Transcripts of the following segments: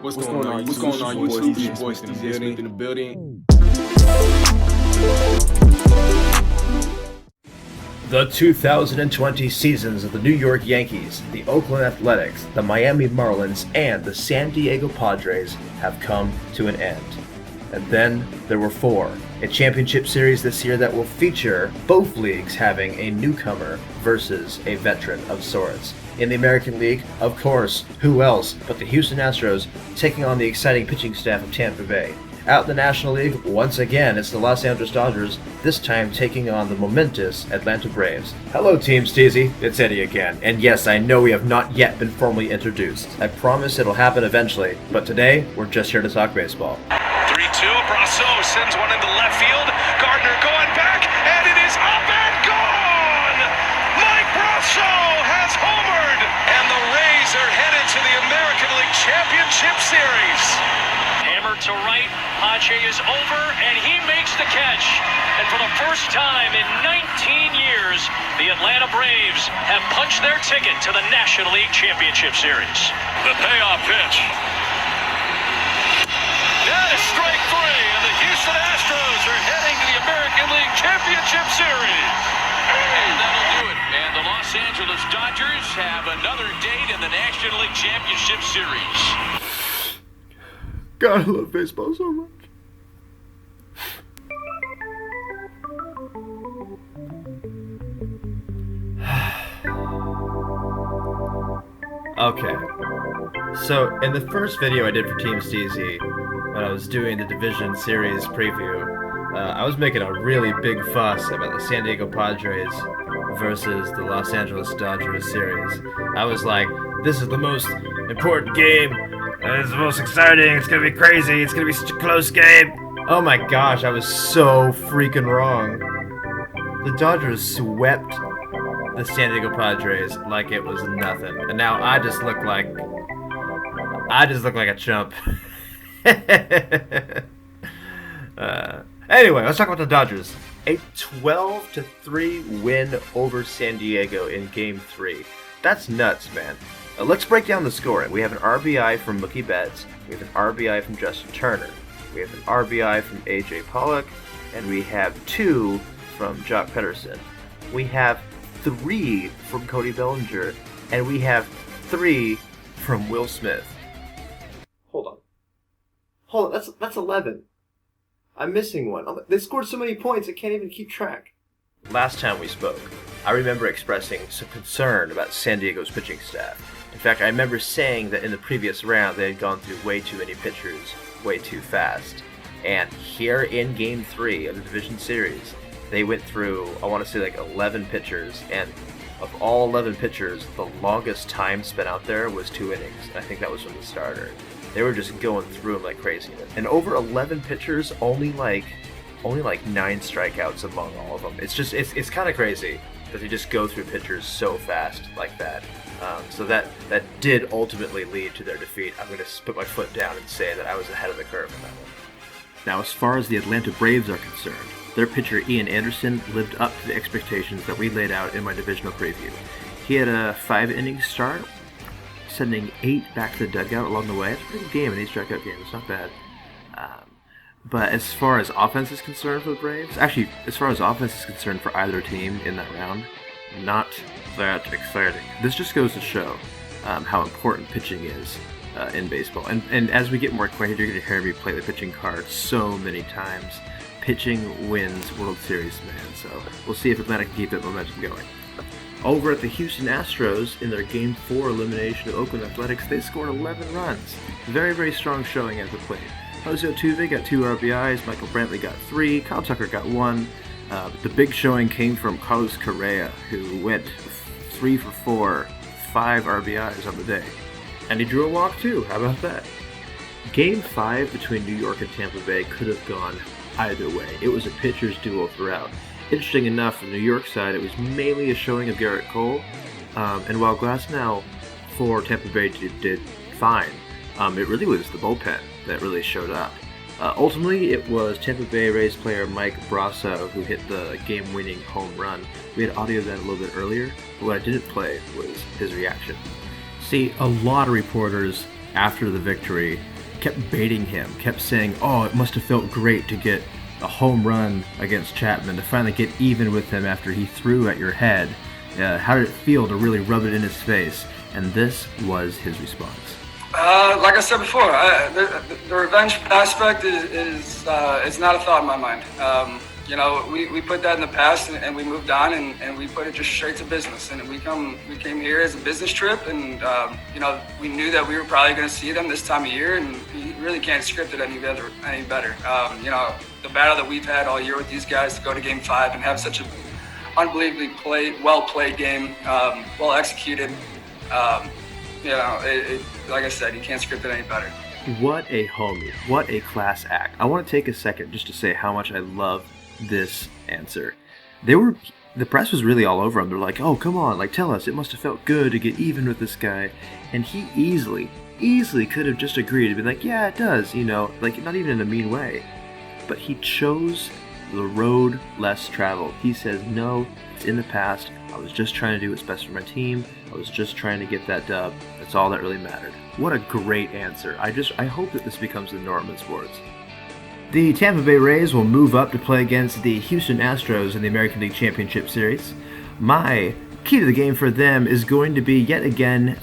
What's going on? What's going on? You boys, SteezyASmith in the building. The 2020 seasons of the New York Yankees, the Oakland Athletics, the Miami Marlins, and the San Diego Padres have come to an end. And then there were four. A championship series this year that will feature both leagues having a newcomer versus a veteran of sorts. In the American League, of course, who else but the Houston Astros taking on the exciting pitching staff of Tampa Bay. Out in the National League, once again, it's the Los Angeles Dodgers, this time taking on the momentous Atlanta Braves. Hello, TEAMSTEEZY. It's Eddie again. And yes, I know we have not yet been formally introduced. I promise it'll happen eventually, but today, we're just here to talk baseball. 3-2, Brasso sends one into left field. Gardner going back, and it is up and gone! Mike Brasso has homered, and the Rays are headed to the American League Championship Series. Hammer to right, Pache is over, and he makes the catch. And for the first time in 19 years, the Atlanta Braves have punched their ticket to the National League Championship Series. The payoff pitch. That is strike three, and the Houston Astros are heading to the American League Championship Series. And that'll do it. And the Los Angeles Dodgers have another date in the National League Championship Series. God, I love baseball so much. Okay. So, in the first video I did for TEAMSTEEZY, when I was doing the Division Series preview, I was making a really big fuss about the San Diego Padres versus the Los Angeles Dodgers series. I was like, this is the most important game, it's the most exciting, it's gonna be crazy, it's gonna be such a close game. Oh my gosh, I was so freaking wrong. The Dodgers swept the San Diego Padres like it was nothing, and now I just look like a chump. Anyway, let's talk about the Dodgers. A 12-3 win over San Diego in Game 3. That's nuts, man. Let's break down the scoring. We have an RBI from Mookie Betts. We have an RBI from Justin Turner. We have an RBI from A.J. Pollock. And we have 2 from Jock Pederson. We have 3 from Cody Bellinger. And we have 3 from Will Smith. Hold on, that's 11. I'm missing one. They scored so many points I can't even keep track. Last time we spoke, I remember expressing some concern about San Diego's pitching staff. In fact, I remember saying that in the previous round they had gone through way too many pitchers, way too fast. And here in Game 3 of the Division Series, they went through, I want to say like 11 pitchers, and of all 11 pitchers, the longest time spent out there was 2 innings. I think that was from the starter. They were just going through them like crazy. And over 11 pitchers, only like 9 strikeouts among all of them. It's kind of crazy that they just go through pitchers so fast like that. So that did ultimately lead to their defeat. I'm going to put my foot down and say that I was ahead of the curve on that one. Now, as far as the Atlanta Braves are concerned, their pitcher Ian Anderson lived up to the expectations that we laid out in my divisional preview. He had a 5-inning start, sending 8 back to the dugout along the way. It's a pretty good game in these strikeout games. It's not bad. But as far as offense is concerned for the Braves, actually, as far as offense is concerned for either team in that round, not that exciting. This just goes to show how important pitching is in baseball. And as we get more acquainted, you're going to hear me play the pitching card so many times. Pitching wins World Series, man. So we'll see if Atlanta can keep that momentum going. Over at the Houston Astros, in their Game 4 elimination of Oakland Athletics, they scored 11 runs. Very, very strong showing at the plate. Jose Altuve got 2 RBIs, Michael Brantley got 3, Kyle Tucker got 1. The big showing came from Carlos Correa, who went 3 for 4, 5 RBIs on the day. And he drew a walk too, how about that? Game 5 between New York and Tampa Bay could have gone either way. It was a pitcher's duel throughout. Interesting enough, from the New York side, it was mainly a showing of Garrett Cole, and while Glasnow for Tampa Bay did fine, it really was the bullpen that really showed up. Ultimately, it was Tampa Bay Rays player Mike Brasso who hit the game-winning home run. We had audio of that a little bit earlier, but what I didn't play was his reaction. See, a lot of reporters after the victory kept baiting him, kept saying, oh, it must have felt great to get a home run against Chapman, to finally get even with him after he threw at your head. How did it feel to really rub it in his face? And this was his response. Like I said before, the revenge aspect is not a thought in my mind. We put that in the past and we moved on and we put it just straight to business. And we came here as a business trip, and we knew that we were probably going to see them this time of year, and you really can't script it any better. The battle that we've had all year with these guys to go to Game 5 and have such an unbelievably well played game, well executed. Like I said, you can't script it any better. What a homie. What a class act. I want to take a second just to say how much I love this answer. The press was really all over him. They're like, oh, come on, tell us. It must have felt good to get even with this guy. And he easily could have just agreed to be like, yeah, it does, not even in a mean way. But he chose the road less traveled. He says, no, it's in the past. I was just trying to do what's best for my team. I was just trying to get that dub. That's all that really mattered. What a great answer. I hope that this becomes the norm in sports. The Tampa Bay Rays will move up to play against the Houston Astros in the American League Championship Series. My key to the game for them is going to be, yet again,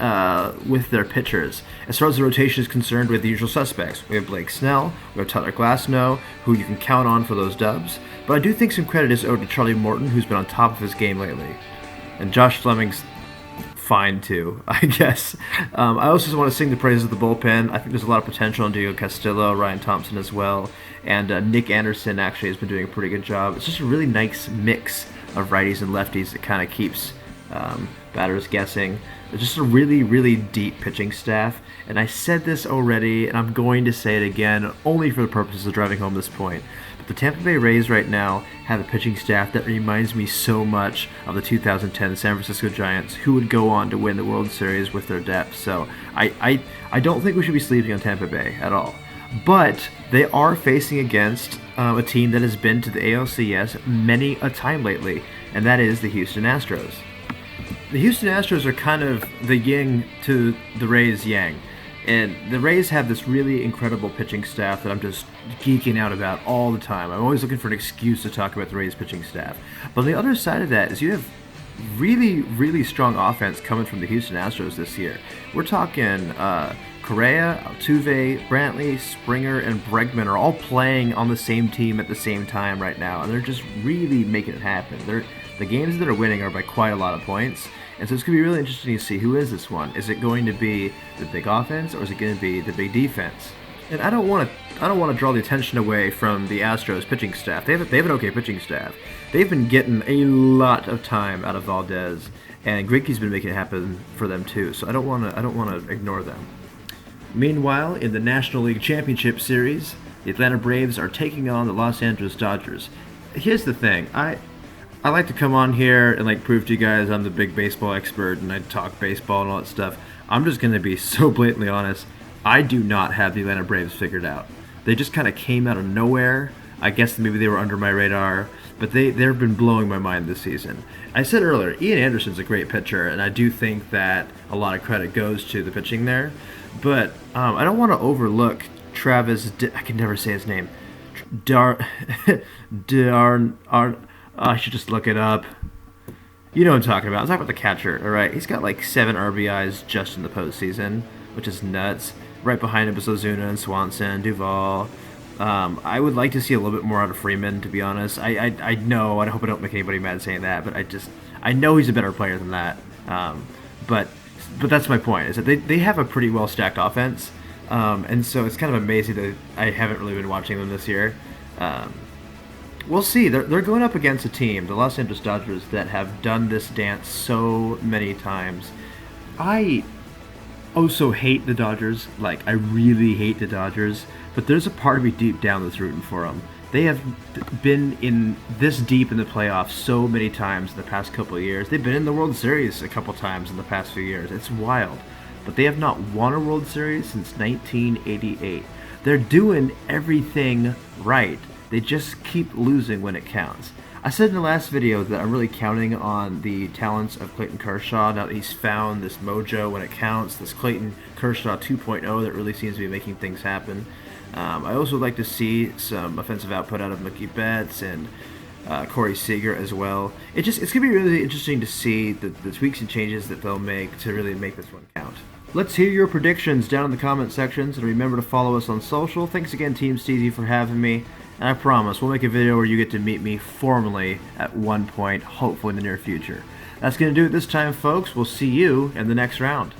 with their pitchers. As far as the rotation is concerned, we have the usual suspects. We have Blake Snell, we have Tyler Glasnow, who you can count on for those dubs. But I do think some credit is owed to Charlie Morton, who's been on top of his game lately. And Josh Fleming's fine too, I guess. I also just want to sing the praises of the bullpen. I think there's a lot of potential in Diego Castillo, Ryan Thompson as well, and Nick Anderson actually has been doing a pretty good job. It's just a really nice mix of righties and lefties that kind of keeps batters guessing. It's just a really, really deep pitching staff, and I said this already, and I'm going to say it again, only for the purposes of driving home this point. The Tampa Bay Rays right now have a pitching staff that reminds me so much of the 2010 San Francisco Giants, who would go on to win the World Series with their depth. So I don't think we should be sleeping on Tampa Bay at all. But they are facing against a team that has been to the ALCS many a time lately, and that is the Houston Astros. The Houston Astros are kind of the yin to the Rays' yang. And the Rays have this really incredible pitching staff that I'm just geeking out about all the time. I'm always looking for an excuse to talk about the Rays pitching staff. But on the other side of that is you have really, really strong offense coming from the Houston Astros this year. We're talking Correa, Altuve, Brantley, Springer, and Bregman are all playing on the same team at the same time right now. And they're just really making it happen. The games that are winning are by quite a lot of points. And so it's going to be really interesting to see who is this one. Is it going to be the big offense, or is it going to be the big defense? And I don't want to draw the attention away from the Astros pitching staff. They have an okay pitching staff. They've been getting a lot of time out of Valdez, and Greinke's been making it happen for them too. So I don't want to ignore them. Meanwhile, in the National League Championship Series, the Atlanta Braves are taking on the Los Angeles Dodgers. Here's the thing. I like to come on here and prove to you guys I'm the big baseball expert and I talk baseball and all that stuff. I'm just going to be so blatantly honest. I do not have the Atlanta Braves figured out. They just kind of came out of nowhere. I guess maybe they were under my radar, but they've been blowing my mind this season. I said earlier, Ian Anderson's a great pitcher, and I do think that a lot of credit goes to the pitching there. But I don't want to overlook Travis. I can never say his name. I should just look it up. You know what I'm talking about. I'm talking about the catcher, all right? He's got 7 RBIs just in the postseason, which is nuts. Right behind him is Ozuna and Swanson, Duvall. I would like to see a little bit more out of Freeman, to be honest. I know, and I hope I don't make anybody mad saying that, but I know he's a better player than that. But that's my point, is that they have a pretty well-stacked offense, and so it's kind of amazing that I haven't really been watching them this year. We'll see. They're going up against a team, the Los Angeles Dodgers, that have done this dance so many times. I also hate the Dodgers. I really hate the Dodgers. But there's a part of me deep down that's rooting for them. They have been in this deep in the playoffs so many times in the past couple of years. They've been in the World Series a couple times in the past few years. It's wild. But they have not won a World Series since 1988. They're doing everything right. They just keep losing when it counts. I said in the last video that I'm really counting on the talents of Clayton Kershaw now that he's found this mojo when it counts, this Clayton Kershaw 2.0 that really seems to be making things happen. I also would like to see some offensive output out of Mookie Betts and Corey Seager as well. It's going to be really interesting to see the tweaks and changes that they'll make to really make this one count. Let's hear your predictions down in the comment sections, and remember to follow us on social. Thanks again, Team Steezy, for having me, and I promise we'll make a video where you get to meet me formally at one point, hopefully in the near future. That's going to do it this time, folks. We'll see you in the next round.